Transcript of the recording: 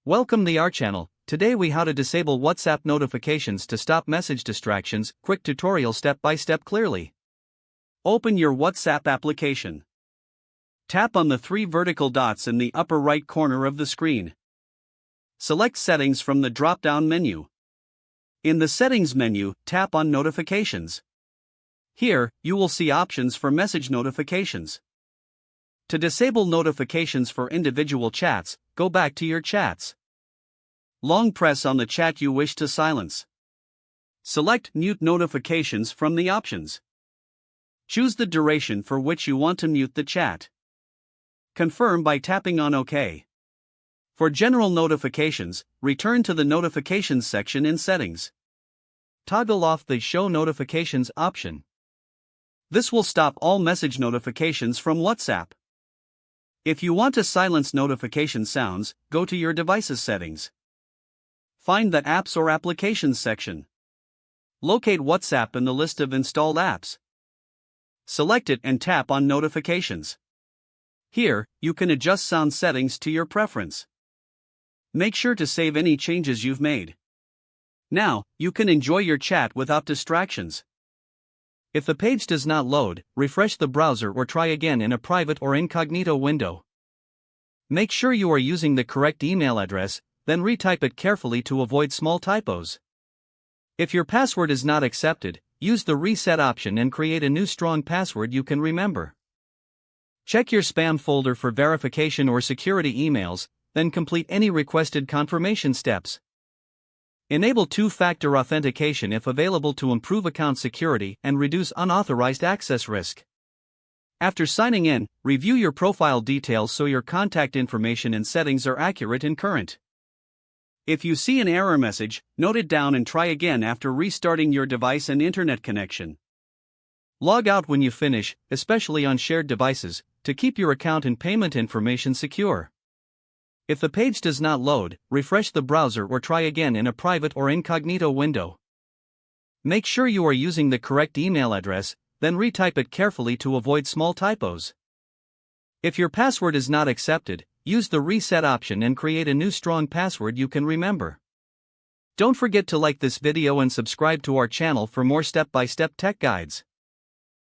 Welcome to our channel. Today we how to disable WhatsApp notifications to stop message distractions. Quick tutorial step by step clearly. Open your WhatsApp application. Tap on the three vertical dots in the upper right corner of the screen. Select Settings from the drop-down menu. In the Settings menu, tap on Notifications. Here, you will see options for message notifications. To disable notifications for individual chats, go back to your chats. Long press on the chat you wish to silence. Select Mute Notifications from the options. Choose the duration for which you want to mute the chat. Confirm by tapping on OK. For general notifications, return to the Notifications section in Settings. Toggle off the Show Notifications option. This will stop all message notifications from WhatsApp. If you want to silence notification sounds, go to your device's settings. Find the Apps or Applications section. Locate WhatsApp in the list of installed apps. Select it and tap on Notifications. Here, you can adjust sound settings to your preference. Make sure to save any changes you've made. Now, you can enjoy your chat without distractions. If the page does not load, refresh the browser or try again in a private or incognito window. Make sure you are using the correct email address, then retype it carefully to avoid small typos. If your password is not accepted, use the reset option and create a new strong password you can remember. Check your spam folder for verification or security emails, then complete any requested confirmation steps. Enable two-factor authentication if available to improve account security and reduce unauthorized access risk. After signing in, review your profile details so your contact information and settings are accurate and current. If you see an error message, note it down and try again after restarting your device and internet connection. Log out when you finish, especially on shared devices, to keep your account and payment information secure. If the page does not load, refresh the browser or try again in a private or incognito window. Make sure you are using the correct email address, then retype it carefully to avoid small typos. If your password is not accepted, use the reset option and create a new strong password you can remember. Don't forget to like this video and subscribe to our channel for more step-by-step tech guides.